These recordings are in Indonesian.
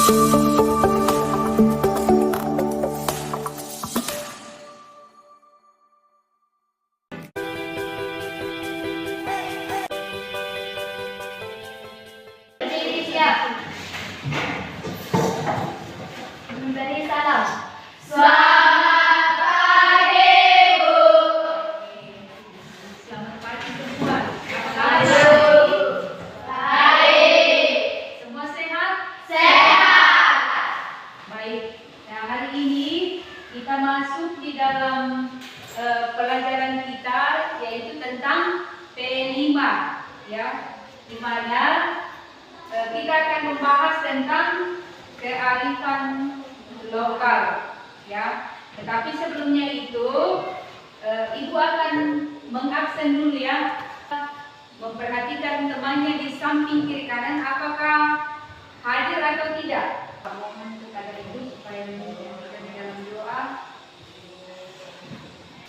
Memberi salam. Selamat pagi, Bu. Selamat pagi semua. Apa Pagi, kabar? Bu. Baik. Semua sehat? Sehat. Baik. Nah, hari ini kita masuk di dalam pelajaran kita, yaitu tentang P5, ya, di mana kita akan membahas tentang kearifan lokal, ya. Tetapi sebelumnya itu Ibu akan mengabsen dulu, ya, memperhatikan temannya di samping kiri kanan apakah hadir atau tidak. Mohon kepada Ibu supaya menjadikan di dalam doa.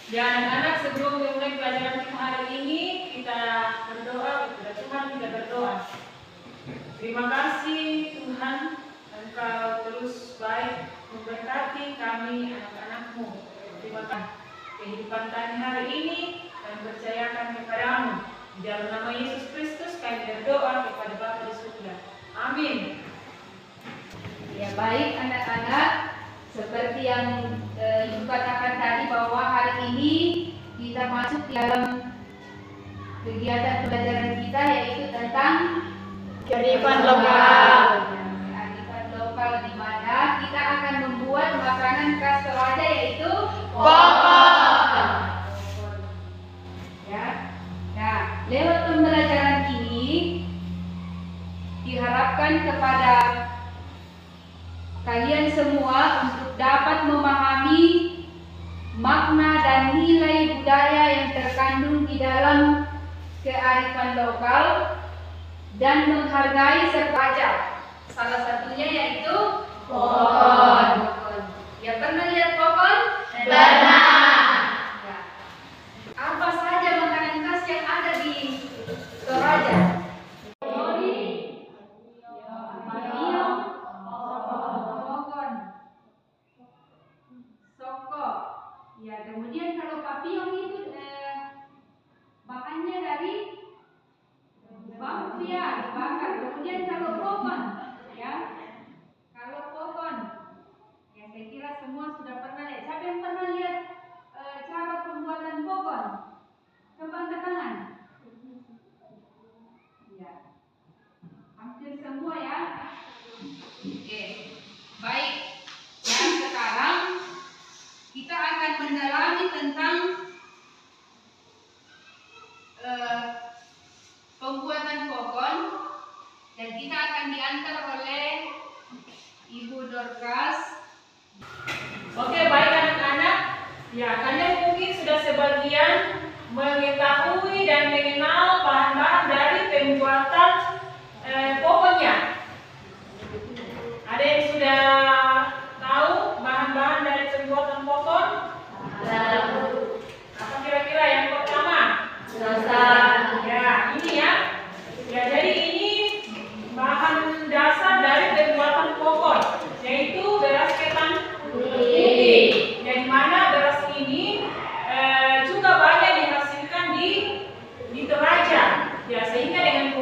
Ya anak-anak, sebelum memulai pelajaran kita hari ini, kita berdoa kepada Tuhan, kita berdoa. Terima kasih Tuhan, Engkau terus baik memberkati kami anak-anak-Mu. Terima kasih kehidupan kami hari ini dan percayakan kepadamu. Di dalam nama Yesus Kristus kami berdoa kepada Bapa di surga. Amin. Ya, baik anak-anak, seperti yang Ibu katakan tadi bahwa hari ini kita masuk di dalam kegiatan pelajaran kita, yaitu tentang Kearifan lokal. kearifan lokal, di mana kita akan membuat makanan khas Toraja, yaitu Popon. Ya. Nah, lewat pembelajaran ini diharapkan kepada kalian semua untuk dapat memahami makna dan nilai budaya yang terkandung di dalam kearifan lokal dan menghargai serta salah satunya yaitu Popon. Ya, pernah lihat popon? Pernah. Ya. Apa saja makanan khas yang ada di Toraja? Popon, soko. Ya, kemudian kalau papiong itu bahannya dari bambu, ya, dibakar. Kemudian kalau popon, ya, kalau popon, ya saya kira semua sudah pernah lihat. Siapa yang pernah lihat cara pembuatan popon? Coba angkat tangan. Ya, hampir semua, ya. Oke, baik. Dan sekarang kita akan mendalami tentang pembuatan popon, dan kita akan diantar oleh Ibu Dorcas. Oke, baik anak-anak. Ya, kalian mungkin sudah sebagian mengetahui dan mengenal bahan-bahan dari pembuatan poponnya. Ada yang sudah tahu bahan-bahan dari pembuatan popon? Apa kira-kira yang pertama? Ya, ini ya. Ya, jadi ini bahan dasar dari pembuatan popon, yaitu beras ketan putih. Yang mana beras ini juga banyak dihasilkan di Toraja. Ya, sehingga dengan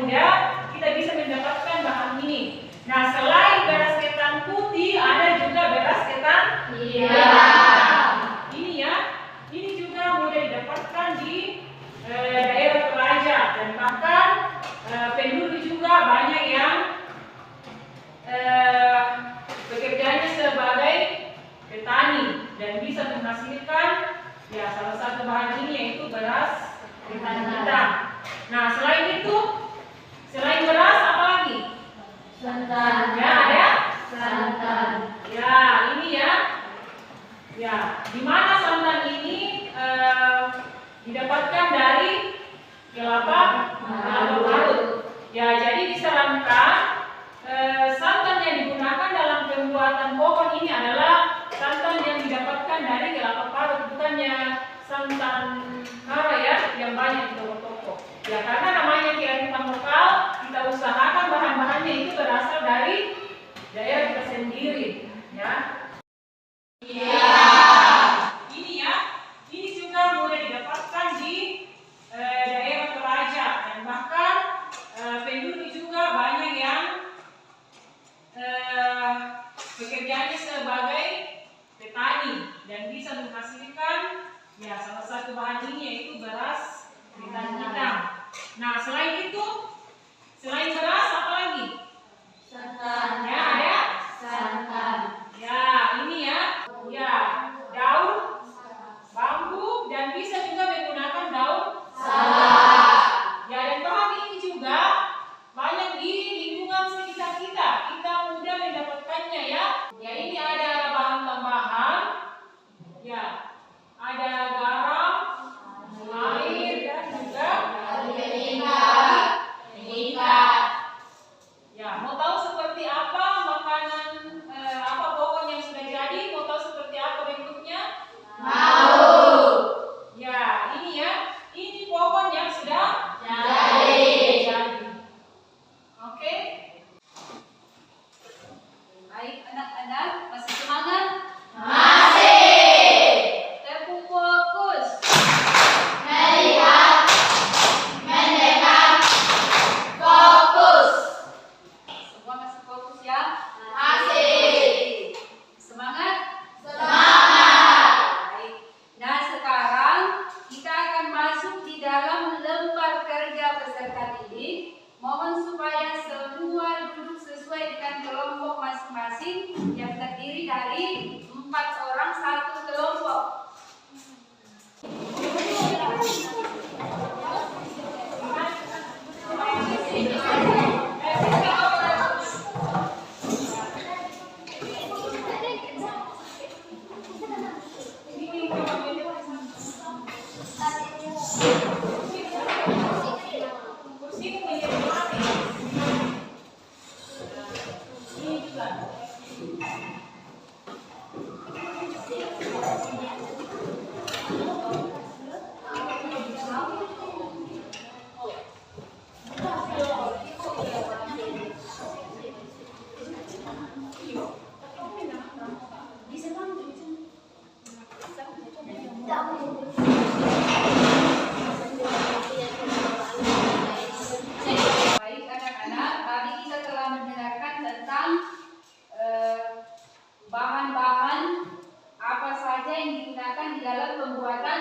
penduduk juga banyak yang pekerjaannya sebagai petani dan bisa menghasilkan ya salah satu bahan ini yaitu beras ketan hitam. Nah selain itu, selain beras apa lagi? Santan. Ya ada. Santan. Ya ini ya, ya daun bambu dan bisa juga menggunakan daun Salak. ya, dan bahan ini juga banyak di lingkungan sekitar kita. Kita mudah mendapatkannya ya. Ya ini ada bahan tambahan. Ya, ada garam, air dan juga Mengikat. ya. Mau tahu seperti apa makanan apa pokok yang sudah jadi? Mau tahu seperti apa bentuknya? Mau. Ya, ini ya. Ini pokok yang sudah Jadi. Oke. Baik anak-anak, masih semangat? Masih. Tepuk fokus. Melihat. Mendengar. Fokus. Semua masih fokus ya? Masih. Semangat? Semangat. Baik. Nah sekarang kita akan masuk di dalam lembar kerja peserta didik. Mohon supaya semua duduk sesuai dengan kelompok masing-masing yang terdiri dari 4 orang satu kelompok. Baik anak-anak, tadi kita telah mendengarkan tentang bahan-bahan apa saja yang digunakan di dalam pembuatan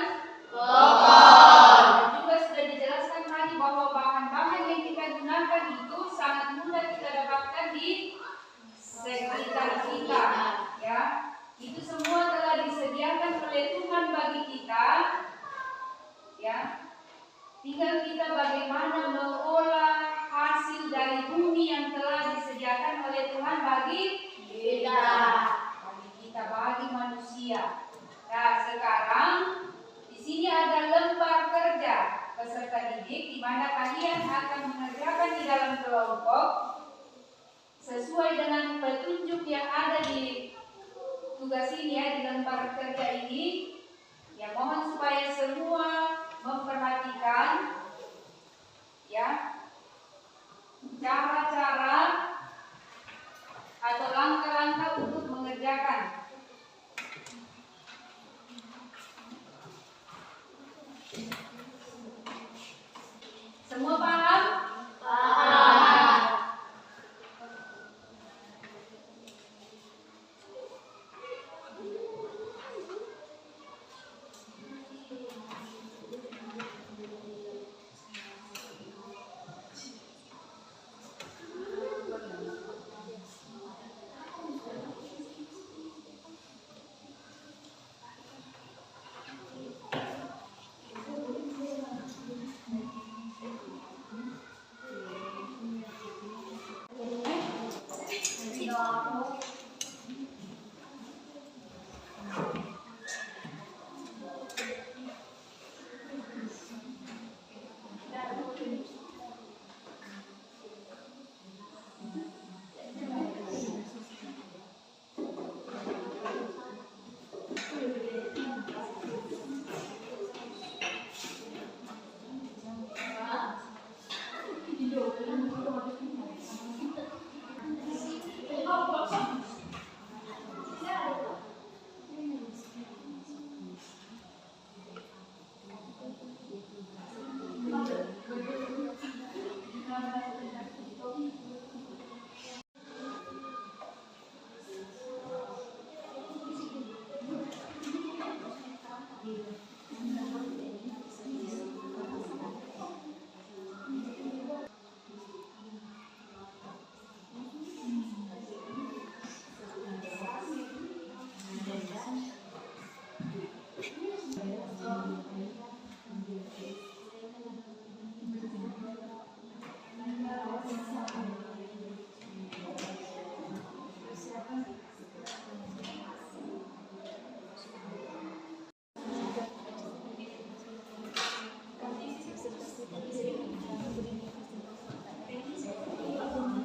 Pokok. dan juga sudah dijelaskan tadi bahwa bahan-bahan yang kita gunakan itu sangat mudah kita dapatkan di sekitar kita, ya. Itu semua telah disediakan oleh Tuhan bagi kita, ya. Tinggal kita bagaimana mengolah hasil dari bumi yang telah disediakan oleh Tuhan bagi bagi manusia. Nah, sekarang di sini ada lembar kerja peserta didik di mana kalian akan mengerjakan di dalam kelompok sesuai dengan petunjuk yang ada di tugas ini ya, di lembar kerja ini. Ya, mohon supaya semua memperhatikan ya cara-cara atau langkah-langkah untuk mengerjakan. Semua paham? Paham.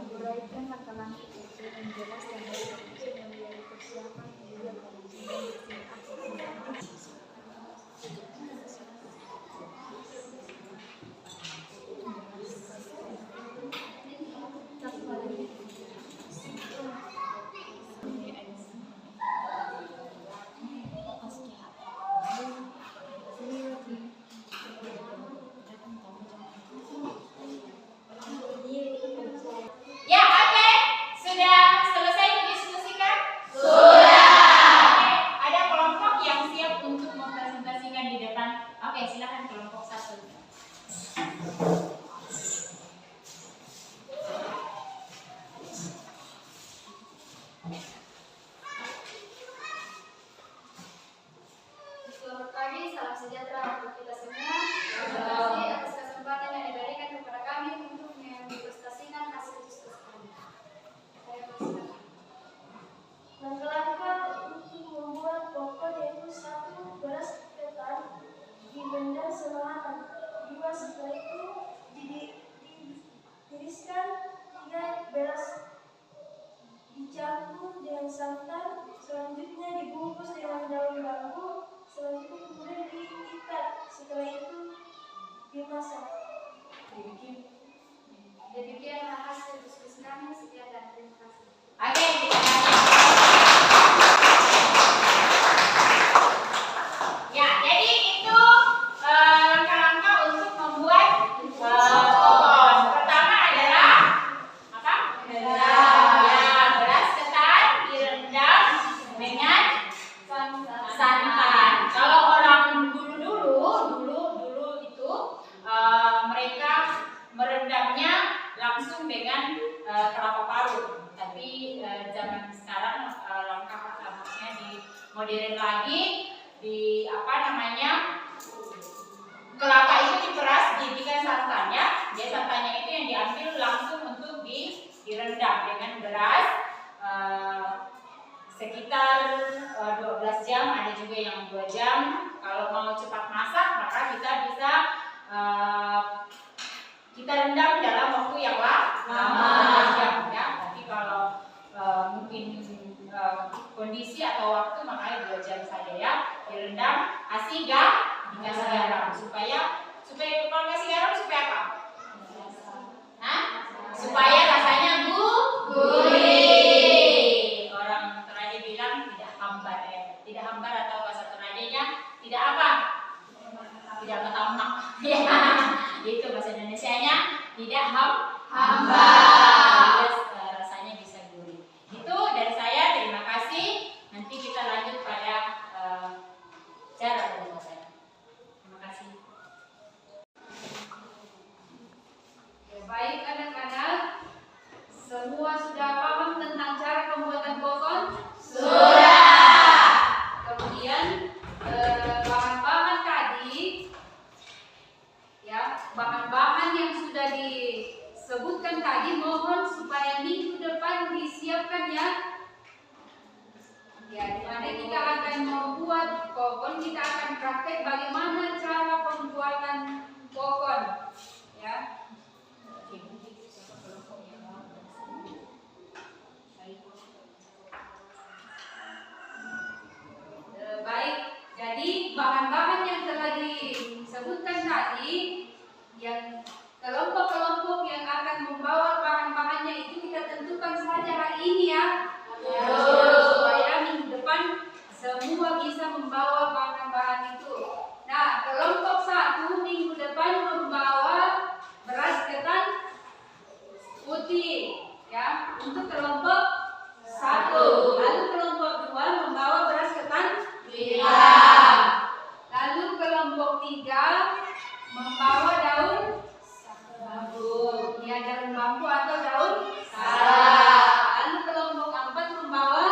Menguraikan langkah-langkah itu yang jelas dan berfungsi membiayai persiapan hingga pengujian Ya, oke. Sudah selesai didiskusikan? Sudah. Oke, ada kelompok yang siap untuk mempresentasikan di depan. Oke, silakan kelompok 1. Selamat pagi, salam sejahtera untuk kita semua. Terima kasih atas kesempatan yang diberikan kepada kami untuk mempresentasikan hasil diskusi kami. Saya persilakan. Langkah-langkah untuk membuat pokok yaitu 1. Beras ketan direndam semalam. 2. Setelah itu ditiriskan. 3. Beras dicampur dengan santan. Selanjutnya dibungkus dengan daun bambu. Selanjutnya kemudian diikat. Setelah itu dimasak. Demikian hasil diskusi kami. Sekian dan terima kasih. Oke, kita ya, jadi itu langkah-langkah untuk membuat pokok. Pertama adalah apa? Ya, beras ketan direndam dengan santan. Kalau orang dulu itu mereka merendamnya langsung dengan kelapa parut. Tapi zaman sekarang langkah-langkahnya di modern lagi, di apa namanya, kelapa itu diperas, dijadikan santannya. Jadi santannya itu yang diambil langsung untuk direndam dengan beras sekitar 12 jam, ada juga yang 2 jam. Kalau mau cepat masak, maka kita bisa kita rendam dalam waktu yang lama ya. Tapi kalau mungkin kondisi atau waktu, makanya 2 jam saja ya. Direndam, kasih dikasih garam supaya kalau kasih garam supaya apa? Hah? Supaya rasanya gurih. Orang Toraja bilang tidak hambar ya. Tidak hambar atau bahasa Torajanya tidak apa? Tidak ketamak. Ya. Itu bahasa Indonesianya tidak hambar. Rasanya bisa gurih. Itu dari saya, terima kasih. Nanti kita lanjut pada cara pembuatan. Terima kasih. Ya, baik anak-anak, semua sudah paham tentang cara pembuatan pokok? Sudah. Kemudian bahan-bahan tadi, ya, bahan-bahan yang sudah disebutkan tadi, mohon supaya minggu depan disiapkan ya. Ya, di mana kita akan membuat kokon, kita akan praktek bagaimana cara pembuatan kokon, ya. Baik, jadi bahan-bahan yang telah disebutkan tadi, yang kelompok-kelompok yang akan membawa bahan-bahannya itu kita tentukan saja hari ini ya. Supaya minggu depan semua bisa membawa bahan-bahan itu. Nah, kelompok 1 minggu depan membawa beras ketan untuk kelompok 1. Lalu kelompok 2 membawa beras ketan 3. Lalu kelompok 3 membawa daun bambu. Ya, daun bambu atau daun salam. Lalu kelompok 4 membawa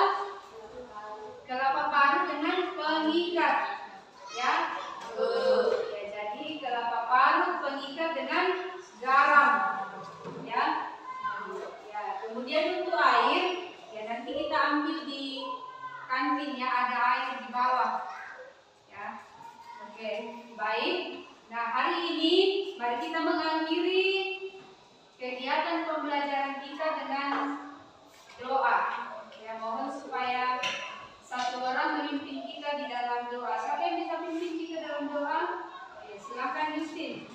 kelapa parut dengan pengikat. Ya. Ya, jadi kelapa parut, pengikat dengan garam. Ya. Ya, kemudian untuk air, ya nanti kita ambil di kantin ya, ada air di bawah. Ya. Oke, baik. Nah, hari ini mari kita mengakhiri kegiatan pembelajaran kita dengan doa. Ya, mohon supaya satu orang memimpin kita di dalam doa. Siapa yang bisa pimpin kita dalam doa? Ya, silakan Justin.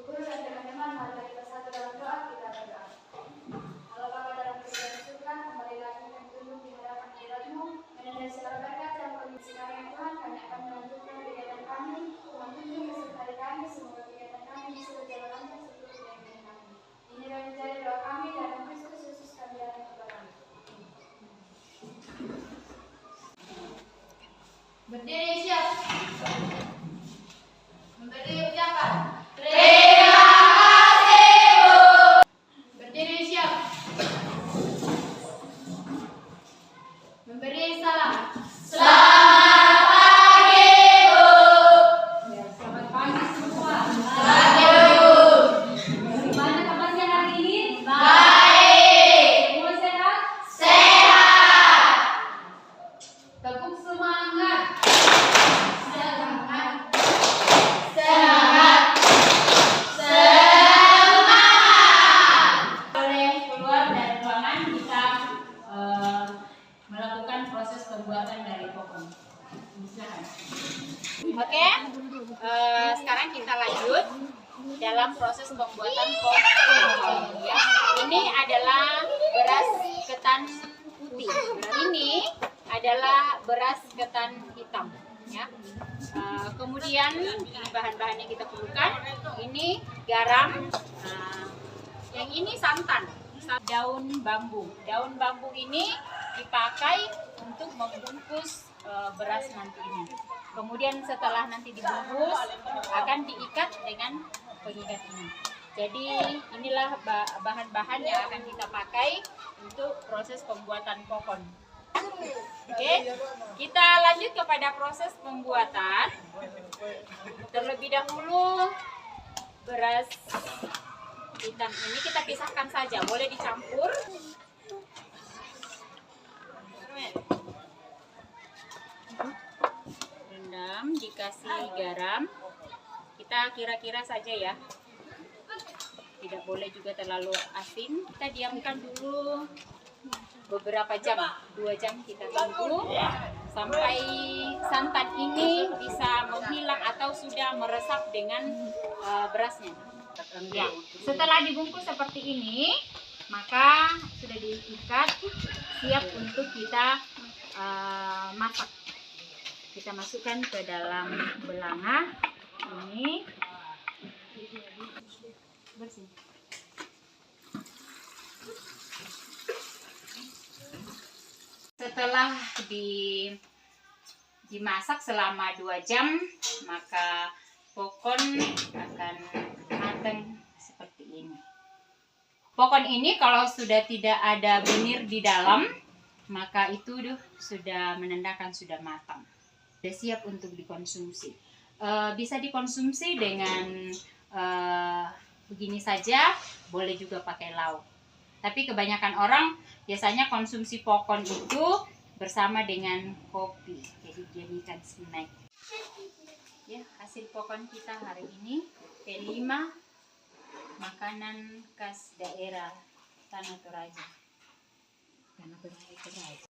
Guru dan teman-teman, mari kita satu dalam doa, kita berdoa. Allah Bapa dalam segala kesyukuran, kembali lagi kami tunduk di hadapan hadirat-Mu, menandai segala berkat dan permisi kami Tuhan, kami akan melanjutkan kegiatan kami. Tuhan tunjuk menyertai kami, semoga kegiatan kami bisa berjalan lancar seperti keinginan kami. Inilah menjadi doa kami dalam Kristus Yesus kami dalam kami. Berdiri siap. Memberi ucapan. Berdiri siap. Memberi salam. Selamat pagi, Bu. Ya, selamat pagi semua. Pagi, Bu. Bagaimana kabarnya hari ini? Baik. Semua sehat? Sehat. Tepuk semangat. Semangat. Boleh keluar dari ruangan, kita melakukan proses pembuatan dari pokok. Silakan. Oke, sekarang kita lanjut dalam proses pembuatan pokok. Ya. Ini adalah beras ketan putih. Ini adalah beras ketan hitam. Ya. Kemudian bahan-bahan yang kita perlukan, ini garam, yang ini santan, daun bambu. Daun bambu ini dipakai untuk membungkus beras nanti ini. Kemudian setelah nanti dibungkus akan diikat dengan pengikat ini. Jadi inilah bahan-bahan yang akan kita pakai untuk proses pembuatan kokon. Oke, kita lanjut kepada proses pembuatan. Terlebih dahulu beras hitam ini kita pisahkan saja, boleh dicampur. Rendam, dikasih garam. Kita kira-kira saja ya. Tidak boleh juga terlalu asin. Kita diamkan dulu beberapa jam, 2 jam kita tunggu sampai santan ini bisa menghilang atau sudah meresap dengan berasnya. Ya, setelah dibungkus seperti ini, maka sudah diikat, siap untuk kita masak. Kita masukkan ke dalam belanga ini. Bersih. Setelah dimasak selama 2 jam, maka pokon akan matang seperti ini. Pokon ini kalau sudah tidak ada benir di dalam, maka itu sudah menandakan sudah matang. Sudah siap untuk dikonsumsi. Bisa dikonsumsi dengan begini saja, boleh juga pakai lauk. Tapi kebanyakan orang biasanya konsumsi pokon itu bersama dengan kopi, jadi jadikan snack. Ya, hasil pokon kita hari ini P5, makanan khas daerah Tanah Toraja. Tanah Toraja.